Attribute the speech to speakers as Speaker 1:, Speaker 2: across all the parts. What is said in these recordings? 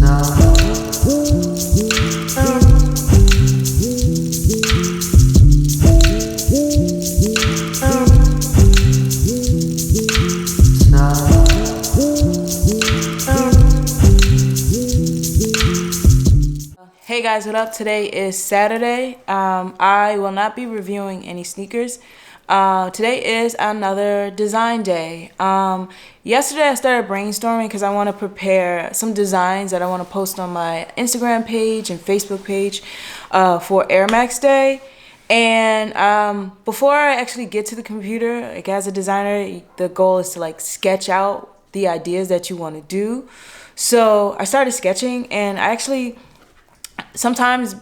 Speaker 1: Hey guys, what up? Today is Saturday. I will not be reviewing any sneakers. Today is another design day. Yesterday I started brainstorming because I want to prepare some designs that I want to post on my Instagram page and Facebook page for Air Max Day. And before I actually get to the computer, like as a designer, the goal is to like sketch out the ideas that you want to do. So I started sketching, and I actually sometimes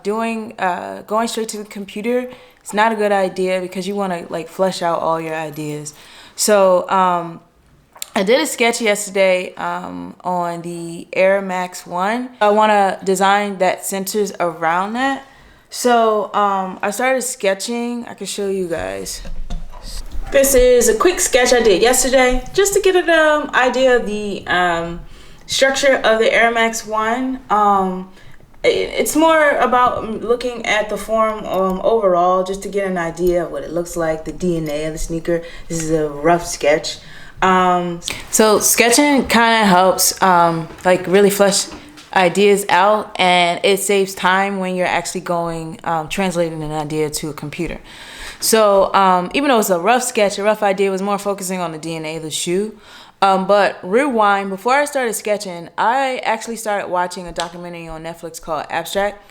Speaker 1: going straight to the computer is not a good idea because you want to like flesh out all your ideas. So I did a sketch yesterday on the Air Max 1. I want to design that centers around that. So I started sketching. I can show you guys. This is a quick sketch I did yesterday just to get an idea of the structure of the Air Max 1. It's more about looking at the form overall, just to get an idea of what it looks like, the DNA of the sneaker. This is a rough sketch. So sketching kind of helps like really flesh ideas out, and it saves time when you're actually going translating an idea to a computer. So even though it's a rough sketch, a rough idea was more focusing on the DNA of the shoe. But rewind, before I started sketching, I actually started watching a documentary on Netflix called Abstract.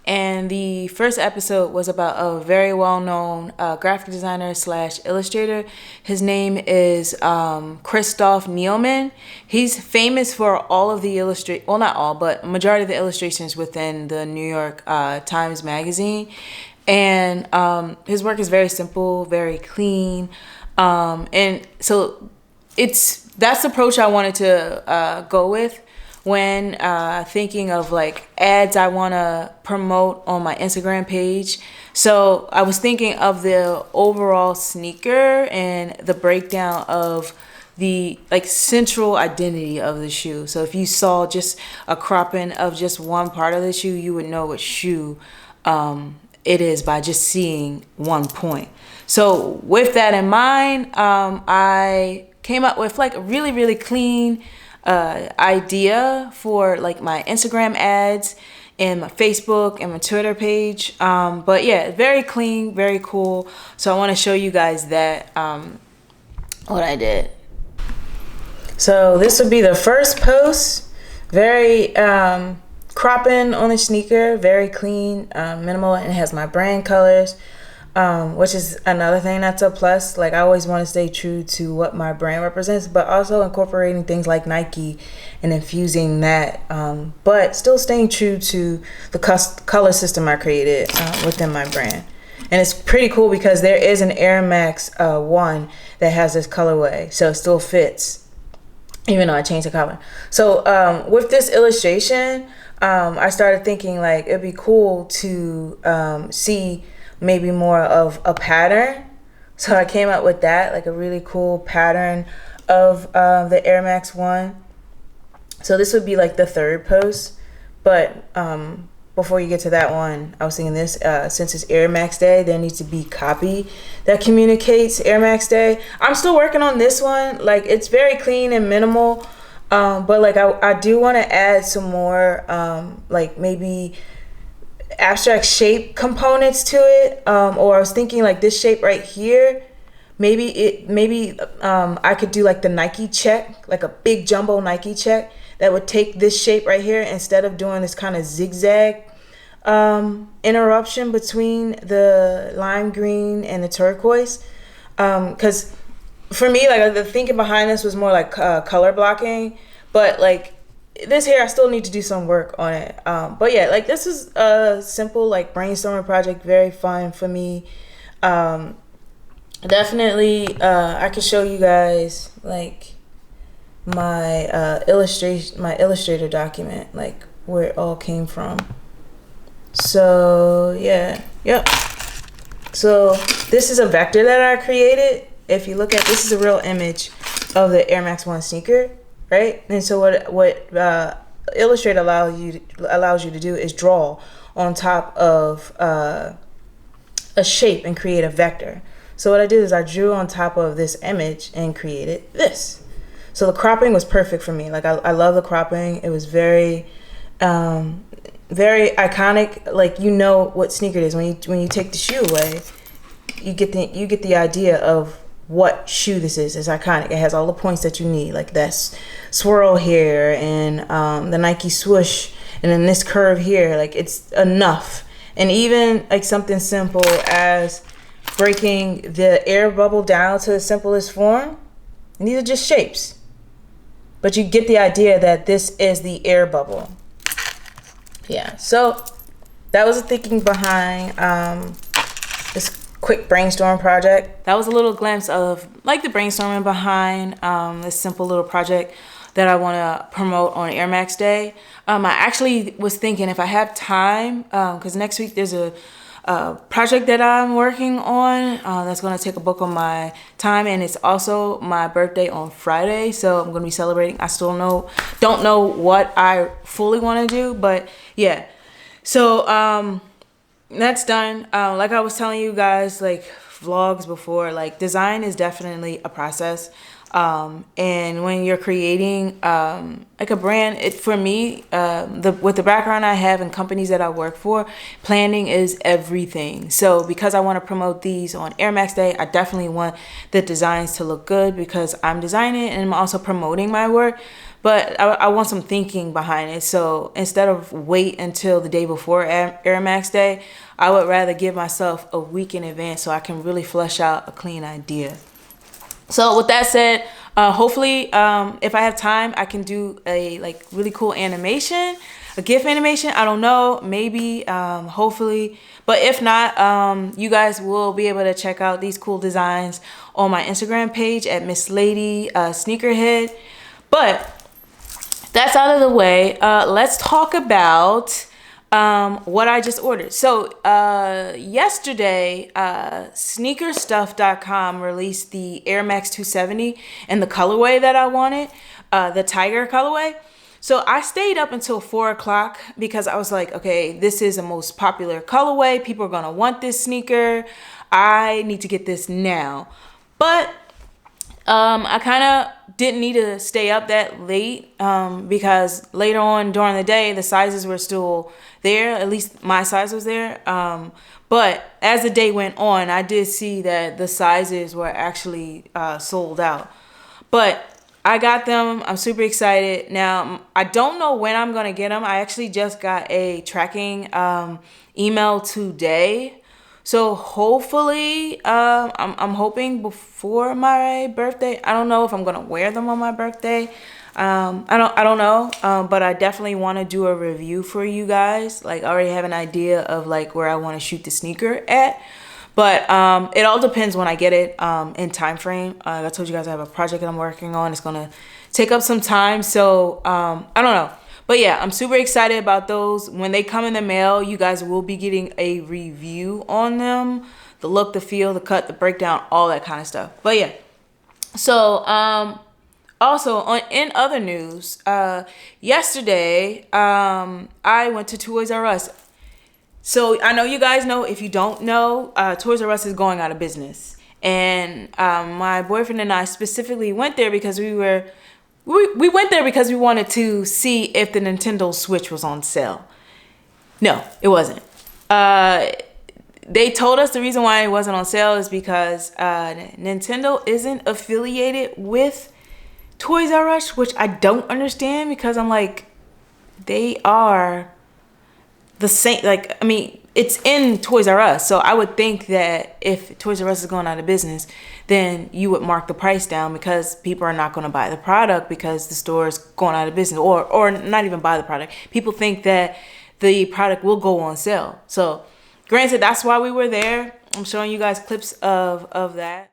Speaker 1: And the first episode was about a very well-known graphic designer / illustrator. His name is Christoph Neilman. He's famous for all of the well, not all, but majority of the illustrations within the New York Times Magazine. And his work is very simple, very clean. And so that's the approach I wanted to go with when thinking of like ads I want to promote on my Instagram page. So I was thinking of the overall sneaker and the breakdown of the like central identity of the shoe. So if you saw just a cropping of just one part of the shoe, you would know what shoe it is by just seeing one point. So with that in mind, I came up with like a really, really clean idea for like my Instagram ads and my Facebook and my Twitter page. But yeah, very clean, very cool. So I want to show you guys that, what I did. So this would be the first post. Very cropping on the sneaker, very clean, minimal, and it has my brand colors. Which is another thing that's a plus. Like I always want to stay true to what my brand represents, but also incorporating things like Nike and infusing that, but still staying true to the color system I created within my brand. And it's pretty cool because there is an Air Max 1 that has this colorway, so it still fits even though I changed the color. So with this illustration, I started thinking like it'd be cool to see maybe more of a pattern. So I came up with that, like a really cool pattern of the Air Max 1. So this would be like the third post. But before you get to that one, I was thinking this, since it's Air Max Day, there needs to be copy that communicates Air Max Day. I'm still working on this one. Like it's very clean and minimal. But like I do want to add some more like maybe abstract shape components to it, or I was thinking like this shape right here, maybe I could do like the Nike check, like a big jumbo Nike check that would take this shape right here instead of doing this kind of zigzag interruption between the lime green and the turquoise, because for me, like the thinking behind this was more like color blocking, but like this here I still need to do some work on it. But yeah, like this is a simple like brainstorming project, very fun for me. Definitely I could show you guys like my illustrator document, like where it all came from. So yeah, yep. So this is a vector that I created. If you look at this, is a real image of the Air Max 1 sneaker, right? And so what Illustrator allows you to do is draw on top of a shape and create a vector. So what I did is I drew on top of this image and created this. So the cropping was perfect for me. Like I love the cropping. It was very very iconic. Like, you know what sneaker it is when you take the shoe away. You get the idea of what shoe this is. It's iconic. It has all the points that you need, like that swirl here and the Nike swoosh, and then this curve here. Like, it's enough. And even like something simple as breaking the air bubble down to the simplest form, and these are just shapes, but you get the idea that this is the air bubble. Yeah, so that was the thinking behind this quick brainstorm project. That was a little glimpse of like the brainstorming behind this simple little project that I want to promote on Air Max Day. I actually was thinking if I have time, because next week there's a project that I'm working on that's going to take a book on my time, and it's also my birthday on Friday, so I'm going to be celebrating. I still don't know what I fully want to do, but yeah. So that's done. Like I was telling you guys, like vlogs before, like design is definitely a process. And when you're creating like a brand, for me, with the background I have and companies that I work for, planning is everything. So because I want to promote these on Air Max Day, I definitely want the designs to look good because I'm designing and I'm also promoting my work. But I want some thinking behind it. So instead of wait until the day before Air Max Day, I would rather give myself a week in advance so I can really flesh out a clean idea. So with that said, hopefully if I have time, I can do a like really cool animation, a GIF animation. I don't know, maybe, hopefully. But if not, you guys will be able to check out these cool designs on my Instagram page at Miss Lady Sneakerhead. But that's out of the way. Let's talk about what I just ordered. So yesterday, sneakerstuff.com released the Air Max 270 in the colorway that I wanted, the tiger colorway. So I stayed up until 4 o'clock because I was like, okay, this is the most popular colorway. People are gonna want this sneaker. I need to get this now. But I kind of didn't need to stay up that late because later on during the day, the sizes were still there. At least my size was there. But as the day went on, I did see that the sizes were actually sold out. But I got them. I'm super excited. Now, I don't know when I'm going to get them. I actually just got a tracking email today. So hopefully, I'm hoping before my birthday. I don't know if I'm gonna wear them on my birthday. I don't know. But I definitely want to do a review for you guys. Like I already have an idea of like where I want to shoot the sneaker at. But it all depends when I get it in time frame. I told you guys I have a project that I'm working on. It's gonna take up some time. So I don't know. But yeah, I'm super excited about those. When they come in the mail, you guys will be getting a review on them. The look, the feel, the cut, the breakdown, all that kind of stuff. But yeah. So also in other news, yesterday I went to Toys-R-Us. So I know you guys know, if you don't know, Toys-R-Us is going out of business. And my boyfriend and I specifically went there because we went there because we wanted to see if the Nintendo Switch was on sale. No, it wasn't. They told us the reason why it wasn't on sale is because Nintendo isn't affiliated with Toys-R-Us, which I don't understand because I'm like, they are the same. Like, I mean, it's in Toys-R-Us. So I would think that if Toys-R-Us is going out of business, then you would mark the price down because people are not going to buy the product because the store is going out of business, or not even buy the product. People think that the product will go on sale. So granted, that's why we were there. I'm showing you guys clips of that.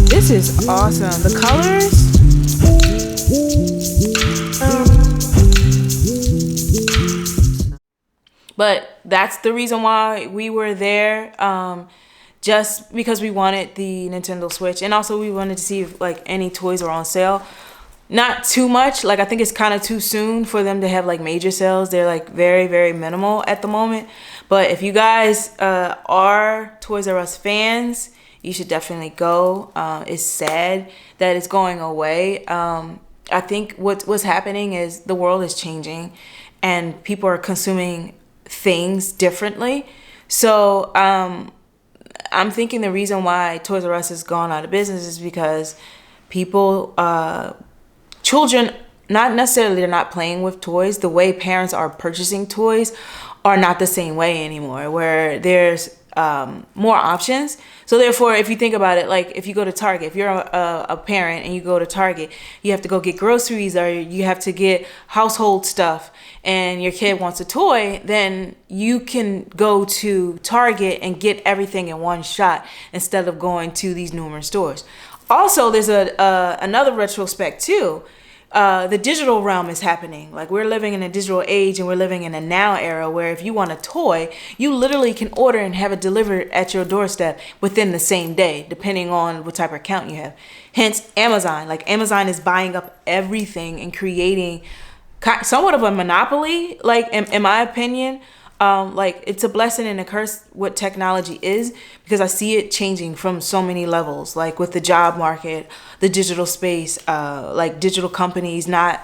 Speaker 1: This is awesome. The colors. But that's the reason why we were there. Just because we wanted the Nintendo Switch, and also we wanted to see if like any toys were on sale. not too much. Like, I think it's kind of too soon for them to have like major sales. They're like very, very minimal at the moment. But if you guys are Toys R Us fans, you should definitely go. It's sad that it's going away. I think what's happening is the world is changing and people are consuming things differently. So I'm thinking the reason why Toys R Us has gone out of business is because people, children, not necessarily they're not playing with toys. The way parents are purchasing toys are not the same way anymore, where there's more options. So therefore, if you think about it, like if you go to Target, if you're a parent and you go to Target, you have to go get groceries or you have to get household stuff, and your kid wants a toy, then you can go to Target and get everything in one shot instead of going to these numerous stores. Also, there's another retrospect too. The digital realm is happening. Like, we're living in a digital age and we're living in a now era where if you want a toy, you literally can order and have it delivered at your doorstep within the same day, depending on what type of account you have. Hence, Amazon. Like, Amazon is buying up everything and creating somewhat of a monopoly, like in my opinion. Like, it's a blessing and a curse what technology is, because I see it changing from so many levels, like with the job market, the digital space, like digital companies not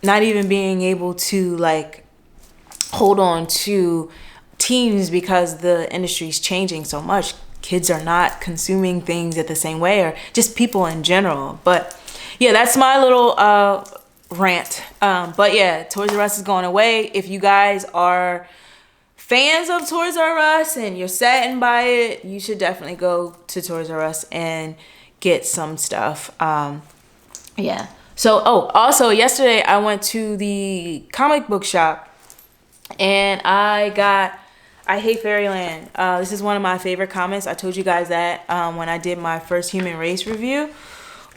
Speaker 1: even being able to like hold on to teams because the industry is changing so much. Kids are not consuming things at the same way, or just people in general. But yeah, that's my little rant. But yeah, Toys R Us is going away. If you guys are fans of Toys R Us and you're saddened by it, you should definitely go to Toys R Us and get some stuff. Yeah. So, also yesterday I went to the comic book shop and I Hate Fairyland. This is one of my favorite comics. I told you guys that when I did my first Human Race review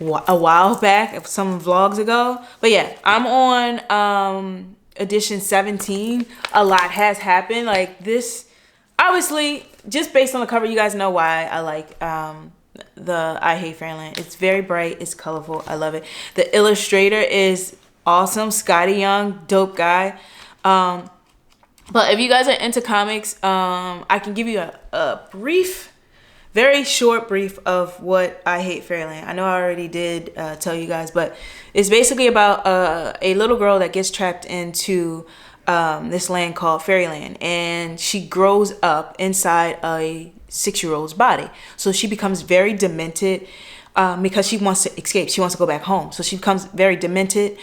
Speaker 1: a while back, some vlogs ago. But yeah, I'm on edition 17. A lot has happened. Like, this, obviously, just based on the cover, you guys know why I like the I Hate Fairyland. It's very bright, it's colorful, I love it. The illustrator is awesome. Scotty Young, dope guy. But if you guys are into comics, I can give you a brief, very short brief of what I Hate Fairyland. I know I already did tell you guys, but it's basically about a little girl that gets trapped into this land called Fairyland, and she grows up inside a 6-year-old's body. So she becomes very demented because she wants to escape. She wants to go back home. So she becomes very demented.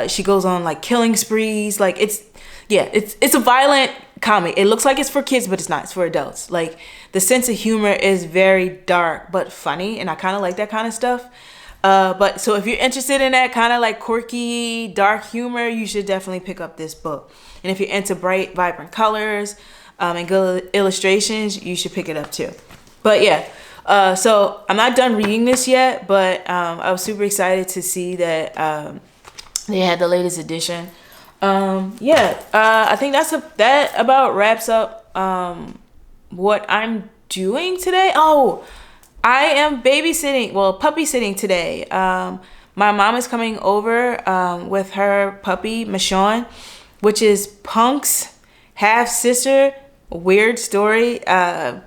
Speaker 1: She goes on like killing sprees. Like, it's a violent comic. It looks like it's for kids, but it's not. It's for adults. Like, the sense of humor is very dark but funny, and I kind of like that kind of stuff. But so if you're interested in that kind of like quirky, dark humor, you should definitely pick up this book. And if you're into bright, vibrant colors and good illustrations, you should pick it up too. But yeah, so I'm not done reading this yet, but I was super excited to see that they had the latest edition. I think that about wraps up what I'm doing today. Oh, I am puppy sitting today. My mom is coming over with her puppy, Michonne, which is Punk's half sister. Weird story. The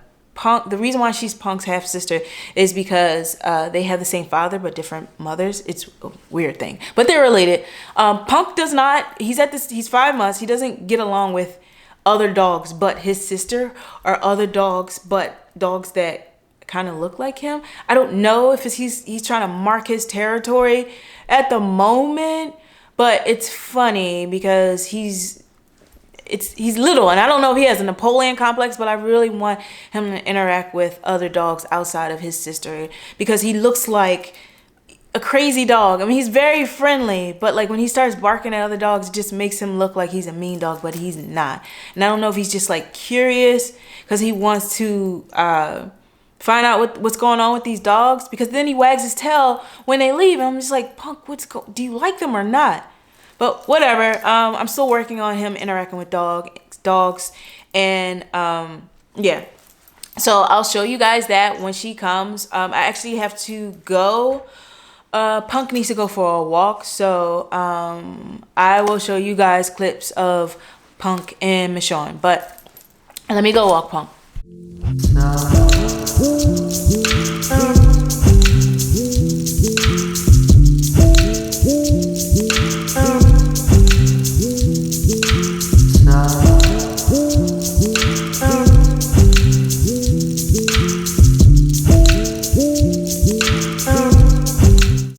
Speaker 1: reason why she's Punk's half sister is because they have the same father but different mothers. It's a weird thing, but they're related. Punk does not. He's 5 months. He doesn't get along with other dogs but his sister, or other dogs but dogs that kind of look like him. I don't know if he's trying to mark his territory at the moment, but it's funny because he's little, and I don't know if he has a Napoleon complex, but I really want him to interact with other dogs outside of his sister, because he looks like a crazy dog. I mean, he's very friendly, but like when he starts barking at other dogs, it just makes him look like he's a mean dog, but he's not. And I don't know if he's just like curious because he wants to find out what's going on with these dogs, because then he wags his tail when they leave. And I'm just like, Punk, do you like them or not? But whatever. I'm still working on him interacting with dogs. And yeah. So I'll show you guys that when she comes. I actually have to go Punk needs to go for a walk, so I will show you guys clips of Punk and Michonne. But let me go walk Punk.